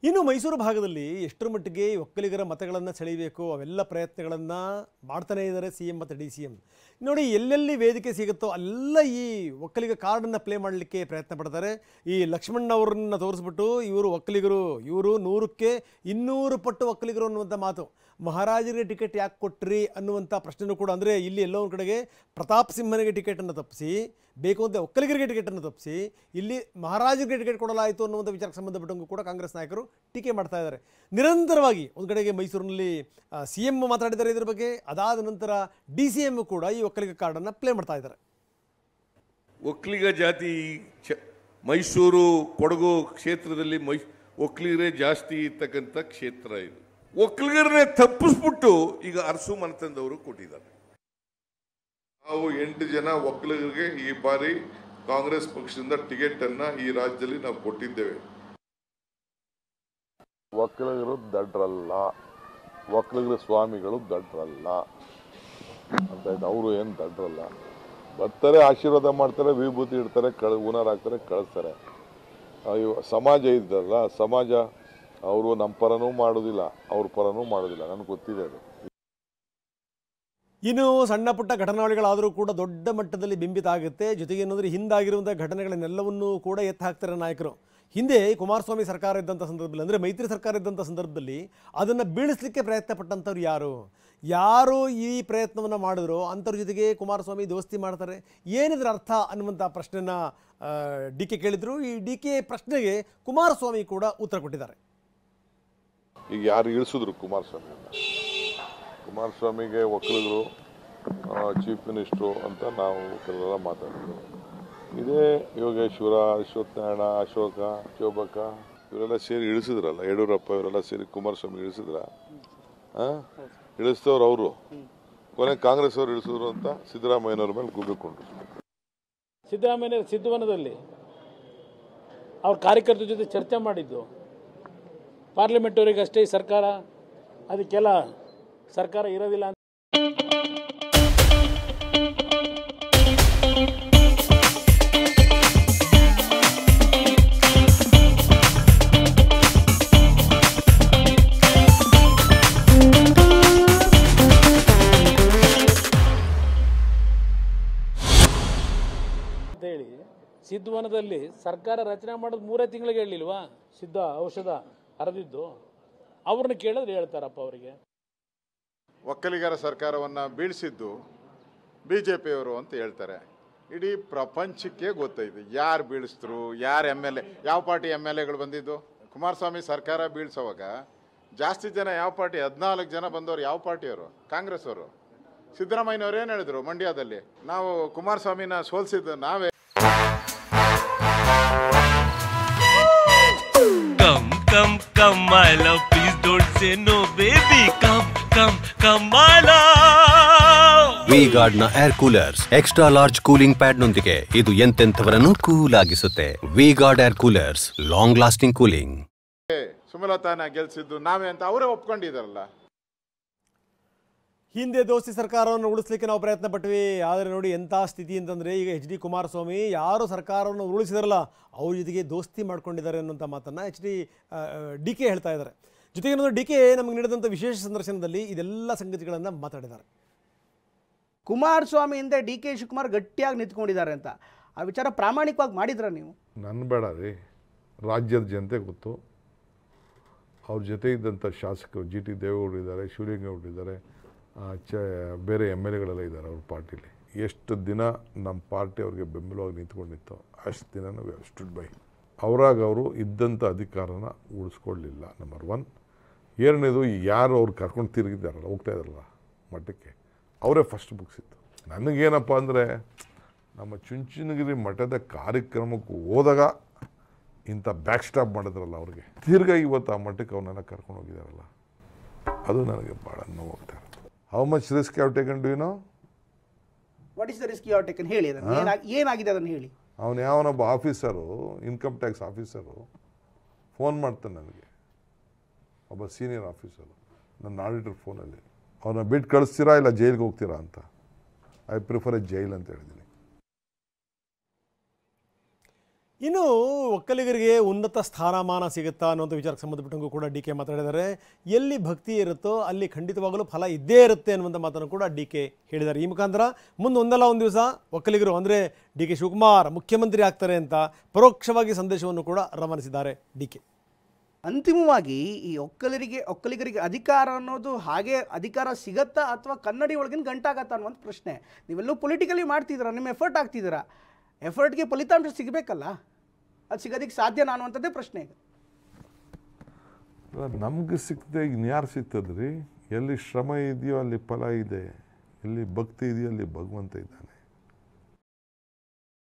ಇನ್ನು ಮೈಸೂರು ಭಾಗದಲ್ಲಿ ಎಷ್ಟರ ಮಟ್ಟಿಗೆ ಒಕ್ಕಲಿಗರ ಮತಗಳನ್ನು ಸೆಳೆಯಬೇಕು ಅವೆಲ್ಲ ಪ್ರಯತ್ನಗಳನ್ನು ಮಾಡ್ತಾನೇ ಇದ್ದಾರೆ CM ಮತ್ತು DCM. ನೋಡಿ, ಎಲ್ಲೆಲ್ಲಿ ವೇದಿಕೆ ಸಿಗುತ್ತೋ ಅಲ್ಲ ಈ ಒಕ್ಕಲಿಗ ಕಾರ್ಡನ್ನು ಪ್ಲೇ ಮಾಡಲಿಕ್ಕೆ ಪ್ರಯತ್ನ ಪಡ್ತಾರೆ. ಈ ಲಕ್ಷ್ಮಣ್ ಅವರನ್ನು ತೋರಿಸ್ಬಿಟ್ಟು ಇವರು ಒಕ್ಕಲಿಗರು, ಇವರು 100ಕ್ಕೆ 200 ಪಟ್ಟು ಒಕ್ಕಲಿಗರು ಅನ್ನುವಂಥ ಮಾತು. ಮಹಾರಾಜರಿಗೆ ಟಿಕೆಟ್ ಯಾಕೆ ಕೊಟ್ರಿ ಅನ್ನುವಂಥ ಪ್ರಶ್ನೆಯೂ ಕೂಡ, ಅಂದರೆ ಇಲ್ಲಿ ಎಲ್ಲೋ ಒಂದು ಕಡೆಗೆ ಪ್ರತಾಪ್ ಸಿಂಹನಿಗೆ ಟಿಕೆಟನ್ನು ತಪ್ಪಿಸಿ, ಬೇಕು ಅಂತ ಒಕ್ಕಲಿಗರಿಗೆ ಟಿಕೆಟನ್ನು ತಪ್ಪಿಸಿ ಇಲ್ಲಿ ಮಹಾರಾಜರಿಗೆ ಟಿಕೆಟ್ ಕೊಡಲಾಯಿತು ಅನ್ನುವಂಥ ವಿಚಾರಕ್ಕೆ ಸಂಬಂಧಪಟ್ಟಂಗೂ ಕೂಡ ಕಾಂಗ್ರೆಸ್ ನಾಯಕರು ಟೀಕೆ ಮಾಡ್ತಾ ಇದ್ದಾರೆ ನಿರಂತರವಾಗಿ. ಒಂದು ಕಡೆಗೆ ಮೈಸೂರಿನಲ್ಲಿ CM ಮಾತಾಡಿದ್ದಾರೆ ಇದರ ಬಗ್ಗೆ, ಅದಾದ ನಂತರ DCM ಕೂಡ ಈ ಒಕ್ಕಲಿಗ ಕಾರ್ಡನ್ನು ಪ್ಲೇ ಮಾಡ್ತಾ ಇದ್ದಾರೆ. ಒಕ್ಕಲಿಗ ಜಾತಿ ಮೈಸೂರು ಕೊಡಗು ಕ್ಷೇತ್ರದಲ್ಲಿ ಒಕ್ಕಲಿಗರೇ ಜಾಸ್ತಿ ಇರ್ತಕ್ಕಂಥ ಕ್ಷೇತ್ರ ಇದು. ಒಕ್ಕಲಿಗರನ್ನೇ ತಪ್ಪಿಸ್ಬಿಟ್ಟು ಈಗ ಅರಸು ಮನೆತನದವರು ಕೊಟ್ಟಿದ್ದಾರೆ. ನಾವು 8 ಜನ ಒಕ್ಕಲಿಗರಿಗೆ ಈ ಬಾರಿ ಕಾಂಗ್ರೆಸ್ ಪಕ್ಷದಿಂದ ಟಿಕೆಟ್ ಅನ್ನ ಈ ರಾಜ್ಯದಲ್ಲಿ ನಾವು ಕೊಟ್ಟಿದ್ದೇವೆ. ಒಕ್ಕಲಿಗರು ದಡ್ರಲ್ಲ, ಒಕ್ಕಲಿಗರ ಸ್ವಾಮಿಗಳು ದಡ್ರಲ್ಲ ಅಂತ. ಅವರು ಏನು ದಡ್ರಲ್ಲ, ಬರ್ತಾರೆ, ಆಶೀರ್ವಾದ ಮಾಡ್ತಾರೆ, ವಿಭೂತಿ ಇಡ್ತಾರೆ, ಹೂನಾರ ಹಾಕ್ತಾರೆ, ಕಳಿಸ್ತಾರೆ. ಸಮಾಜ ಇದ್ದಲ್ಲ, ಸಮಾಜ ಅವರು ನಮ್ಮ ಪರನೂ ಮಾಡೋದಿಲ್ಲ, ಅವ್ರ ಪರನೂ ಮಾಡೋದಿಲ್ಲ, ನನಗೆ ಗೊತ್ತಿದೆ ಅದು. ಇನ್ನು ಸಣ್ಣ ಪುಟ್ಟ ಘಟನಾವಳಿಗಳಾದರೂ ಕೂಡ ದೊಡ್ಡ ಮಟ್ಟದಲ್ಲಿ ಬಿಂಬಿತ ಆಗುತ್ತೆ. ಜೊತೆಗೆ ಏನಂದರೆ ಹಿಂದಾಗಿರುವಂಥ ಘಟನೆಗಳನ್ನೆಲ್ಲವನ್ನೂ ಕೂಡ ಎತ್ತು ಹಾಕ್ತಾರೆ ನಾಯಕರು. ಹಿಂದೆ ಕುಮಾರಸ್ವಾಮಿ ಸರ್ಕಾರ ಇದ್ದಂಥ ಸಂದರ್ಭದಲ್ಲಿ, ಅಂದರೆ ಮೈತ್ರಿ ಸರ್ಕಾರ ಇದ್ದಂಥ ಸಂದರ್ಭದಲ್ಲಿ ಅದನ್ನು ಬೀಳಿಸಲಿಕ್ಕೆ ಪ್ರಯತ್ನ ಪಟ್ಟಂಥವ್ರು ಯಾರು ಈ ಪ್ರಯತ್ನವನ್ನು ಮಾಡಿದ್ರು ಅಂಥವ್ರ ಜೊತೆಗೆ ಕುಮಾರಸ್ವಾಮಿ ದೋಸ್ತಿ ಮಾಡ್ತಾರೆ. ಏನಿದ್ರ ಅರ್ಥ ಅನ್ನುವಂಥ ಪ್ರಶ್ನೆನ DK ಕೇಳಿದರು. ಈ DK ಪ್ರಶ್ನೆಗೆ ಕುಮಾರಸ್ವಾಮಿ ಕೂಡ ಉತ್ತರ ಕೊಟ್ಟಿದ್ದಾರೆ. ಈಗ ಯಾರು ಇಳಿಸಿದ್ರು ಕುಮಾರಸ್ವಾಮಿಗೆ ಒಕ್ಕಲಿಗರು ಚೀಫ್ ಮಿನಿಸ್ಟ್ರು ಅಂತ ನಾವು ಕೆಲವೆಲ್ಲ ಮಾತಾಡಿದ್ರು. ಇದೇ ಯೋಗೇಶ್ವರ, ಅಶ್ವತ್ಥನಾರಾಯಣ, ಅಶೋಕ, ಶೋಭಕ್ಕ ಇವರೆಲ್ಲ ಸೇರಿ ಇಳಿಸಿದ್ರಲ್ಲ, ಯಡಿಯೂರಪ್ಪ ಇವರೆಲ್ಲ ಸೇರಿ ಕುಮಾರಸ್ವಾಮಿ ಇಳಿಸಿದ್ರ. ಇಳಿಸ್ತವ್ರು ಅವರು, ಕೊನೆ ಕಾಂಗ್ರೆಸ್ ಅವರು ಇಳಿಸಿದ್ರು ಅಂತ ಸಿದ್ದರಾಮಯ್ಯನವ್ರ ಮೇಲೆ ಗುಬ್ಬಿಕೊಂಡ್ರು. ಸಿದ್ದರಾಮಯ್ಯ ಸಿದ್ಧವನದಲ್ಲಿ ಅವ್ರ ಕಾರ್ಯಕರ್ತರ ಜೊತೆ ಚರ್ಚೆ ಮಾಡಿದ್ದು. ಪಾರ್ಲಿಮೆಂಟವರಿಗೆ ಅಷ್ಟೇ ಸರ್ಕಾರ, ಅದಕ್ಕೆಲ್ಲ ಸರ್ಕಾರ ಇರೋದಿಲ್ಲ ಅಂತ ಹೇಳಿ ಸಿದ್ಧವನದಲ್ಲಿ ಸರ್ಕಾರ ರಚನೆ ಮಾಡೋದು 3 ತಿಂಗಳಿಗೆ ಹೇಳಿಲ್ವಾ? ಸಿದ್ಧ ಔಷಧ ಹರಿದಿದ್ದು ಅವ್ರನ್ನ ಕೇಳಿದ್ರೆ ಹೇಳ್ತಾರಪ್ಪ ಅವರಿಗೆ. ಒಕ್ಕಲಿಗರ ಸರ್ಕಾರವನ್ನು ಬೀಳಿಸಿದ್ದು BJPಯವರು ಅಂತ ಹೇಳ್ತಾರೆ. ಇಡೀ ಪ್ರಪಂಚಕ್ಕೆ ಗೊತ್ತೈತೆ ಯಾರು ಬೀಳಿಸಿದ್ರು, ಯಾರು MLA, ಯಾವ ಪಾರ್ಟಿ MLAಗಳು ಬಂದಿದ್ದು. ಕುಮಾರಸ್ವಾಮಿ ಸರ್ಕಾರ ಬೀಳಿಸೋವಾಗ ಜಾಸ್ತಿ ಜನ ಯಾವ ಪಾರ್ಟಿ, 14 ಜನ ಬಂದವರು ಯಾವ ಪಾರ್ಟಿಯವರು? ಕಾಂಗ್ರೆಸ್ ಅವರು. ಸಿದ್ದರಾಮಯ್ಯನವ್ರು ಏನು ಹೇಳಿದ್ರು ಮಂಡ್ಯದಲ್ಲಿ, ನಾವು ಕುಮಾರಸ್ವಾಮಿನ ಸೋಲಿಸಿದ್ದು ನಾವೇ. Come, come, my love, please don't say no, baby. Come, my love. V-Guard ನ air coolers extra large cooling pad ನೊಂದಿಗೆ ಇದು ಎಂತೆಂಥವರನ್ನು ಕೂಲ್ ಆಗಿಸುತ್ತೆ. V-Guard air coolers, long lasting cooling. ಸುಮಲತಾನ ಗೆಲ್ಸಿದ್ದು ನಾವೇ ಅಂತ ಅವರೇ ಒಪ್ಕೊಂಡಿದಾರಲ್ಲ. ಹಿಂದೆ ದೋಸ್ತಿ ಸರ್ಕಾರವನ್ನು ಉಳಿಸ್ಲಿಕ್ಕೆ ನಾವು ಪ್ರಯತ್ನ ಪಟ್ವಿ. ಆದರೆ ನೋಡಿ ಎಂಥ ಸ್ಥಿತಿ ಅಂತಂದರೆ, ಈಗ HD ಕುಮಾರಸ್ವಾಮಿ ಯಾರು ಸರ್ಕಾರವನ್ನು ಉರುಳಿಸಿದಾರಲ್ಲ ಅವ್ರ ಜೊತೆಗೆ ದೋಸ್ತಿ ಮಾಡ್ಕೊಂಡಿದ್ದಾರೆ ಅನ್ನೋಂಥ ಮಾತನ್ನು DK ಹೇಳ್ತಾ ಇದ್ದಾರೆ. ಜೊತೆಗೆ ಏನಂದರೆ DK ನಮಗೆ ನೀಡಿದಂಥ ವಿಶೇಷ ಸಂದರ್ಶನದಲ್ಲಿ ಇದೆಲ್ಲ ಸಂಗತಿಗಳನ್ನು ಮಾತಾಡಿದ್ದಾರೆ. ಕುಮಾರಸ್ವಾಮಿಯಿಂದ DK ಶಿವಕುಮಾರ್ ಗಟ್ಟಿಯಾಗಿ ನಿಂತ್ಕೊಂಡಿದ್ದಾರೆ ಅಂತ ಆ ವಿಚಾರ ಪ್ರಾಮಾಣಿಕವಾಗಿ ಮಾಡಿದ್ರ ನೀವು? ನನ್ನ ಬೇಡ ರೀ, ರಾಜ್ಯದ ಜನತೆ ಗೊತ್ತು. ಅವ್ರ ಜೊತೆ ಇದ್ದಂಥ ಶಾಸಕರು GT ದೇವೇಗೌಡರು ಇದ್ದಾರೆ, ಶಿವಲಿಂಗೇಗೌಡರು ಇದ್ದಾರೆ, ಬೇರೆ MLAಗಳೆಲ್ಲ ಇದ್ದಾರೆ ಅವ್ರ ಪಾರ್ಟಿಲಿ. ಎಷ್ಟು ದಿನ ನಮ್ಮ ಪಾರ್ಟಿ ಅವ್ರಿಗೆ ಬೆಂಬಲವಾಗಿ ನಿಂತ್ಕೊಂಡಿತ್ತು ಅಷ್ಟು ದಿನ ನಾವು ಸ್ಟುಡ್ ಬೈ. ಅವರಾಗ ಅವರು ಇದ್ದಂಥ ಅಧಿಕಾರನ ಉಳಿಸ್ಕೊಳ್ಳಲಿಲ್ಲ, ನಂಬರ್ 1. ಎರಡನೇದು, ಯಾರು ಅವ್ರು ಕರ್ಕೊಂಡು ತಿರುಗಿದ್ದಾರಲ್ಲ, ಹೋಗ್ತಾ ಇದ್ದಾರಲ್ಲ ಮಠಕ್ಕೆ, ಅವರೇ ಫಸ್ಟ್ ಮುಗಿಸಿತ್ತು. ನನಗೇನಪ್ಪ ಅಂದರೆ, ನಮ್ಮ ಚುಂಚನಗಿರಿ ಮಠದ ಕಾರ್ಯಕ್ರಮಕ್ಕೆ ಹೋದಾಗ ಇಂಥ ಬ್ಯಾಕ್ ಸ್ಟಾಪ್ ಮಾಡಿದ್ರಲ್ಲ ಅವ್ರಿಗೆ, ತಿರ್ಗಾ ಇವತ್ತು ಆ ಮಠಕ್ಕೆ ಅವನ್ನೆಲ್ಲ ಕರ್ಕೊಂಡು ಹೋಗಿದ್ದಾರಲ್ಲ, ಅದು ನನಗೆ ಭಾಳ ನೋವಾಗ್ತಾ ಇರುತ್ತೆ. How much risk have taken, do you know? What is the risk you have taken? ಹೇಳಿ, ಏನಾಗಿದೆ ಅದನ್ನು ಹೇಳಿ. ಅವನು ಯಾವನೊಬ್ಬ officer, income tax officer phone ಮಾಡ್ತಾನೆ ನನಗೆ, ಒಬ್ಬ ಸೀನಿಯರ್ ಆಫೀಸರು, ನನ್ನ ಆಡಿಟರ್ ಫೋನಲ್ಲಿ, ಅವನ್ನ ಬಿಟ್ಟು ಕಳಿಸ್ತೀರಾ ಇಲ್ಲ ಜೈಲಿಗೆ ಹೋಗ್ತೀರಾ ಅಂತ. ಐ ಪ್ರಿಫರ್ ಎ ಜೈಲ್ ಅಂತ ಹೇಳಿದ್ದೀನಿ. ಇನ್ನು ಒಕ್ಕಲಿಗರಿಗೆ ಉನ್ನತ ಸ್ಥಾನಮಾನ ಸಿಗುತ್ತಾ ಅನ್ನೋಂಥ ವಿಚಾರಕ್ಕೆ ಸಂಬಂಧಪಟ್ಟಂಗೂ ಕೂಡ ಡಿ ಕೆ ಮಾತಾಡಿದ್ದಾರೆ. ಎಲ್ಲಿ ಭಕ್ತಿ ಇರುತ್ತೋ ಅಲ್ಲಿ ಖಂಡಿತವಾಗಲೂ ಫಲ ಇದ್ದೇ ಇರುತ್ತೆ ಅನ್ನುವಂಥ ಮಾತನ್ನು ಕೂಡ ಡಿ ಕೆ ಹೇಳಿದ್ದಾರೆ. ಈ ಮುಖಾಂತರ ಮುಂದೆ ಒಂದಲ್ಲ ಒಂದು ದಿವಸ ಒಕ್ಕಲಿಗರು ಅಂದರೆ ಡಿ ಕೆ ಶಿವಕುಮಾರ್ ಮುಖ್ಯಮಂತ್ರಿ ಆಗ್ತಾರೆ ಅಂತ ಪರೋಕ್ಷವಾಗಿ ಸಂದೇಶವನ್ನು ಕೂಡ ರವಾನಿಸಿದ್ದಾರೆ ಡಿ ಕೆ. ಅಂತಿಮವಾಗಿ ಈ ಒಕ್ಕಲಿಗರಿಗೆ ಅಧಿಕಾರ ಅನ್ನೋದು ಹಾಗೆ ಅಧಿಕಾರ ಸಿಗತ್ತಾ ಅಥವಾ ಕನ್ನಡಿ ಒಳಗಿನ ಗಂಟಾಗತ್ತಾ ಅನ್ನುವಂಥ ಪ್ರಶ್ನೆ. ನೀವೆಲ್ಲೂ ಪೊಲಿಟಿಕಲಿ ಮಾಡ್ತಿದ್ದೀರಾ, ನಿಮ್ಮ ಎಫರ್ಟ್ ಆಗ್ತಿದ್ದೀರಾ, ಎಫರ್ಟ್ಗೆ ಫಲಿತಾಂಶ ಸಿಗಬೇಕಲ್ಲ, ಅದು ಸಿಗೋದಕ್ಕೆ ಸಾಧ್ಯನಾ ಅನ್ನುವಂಥದ್ದೇ ಪ್ರಶ್ನೆ ಈಗ. ನಮ್ಗೆ ಸಿಕ್ಕದೆ ಇನ್ಯಾರು ಸಿಗ್ತದ್ರಿ? ಎಲ್ಲಿ ಶ್ರಮ ಇದೆಯೋ ಅಲ್ಲಿ ಫಲ ಇದೆ, ಎಲ್ಲಿ ಭಕ್ತಿ ಇದೆಯೋ ಅಲ್ಲಿ ಭಗವಂತ ಇದ್ದಾನೆ.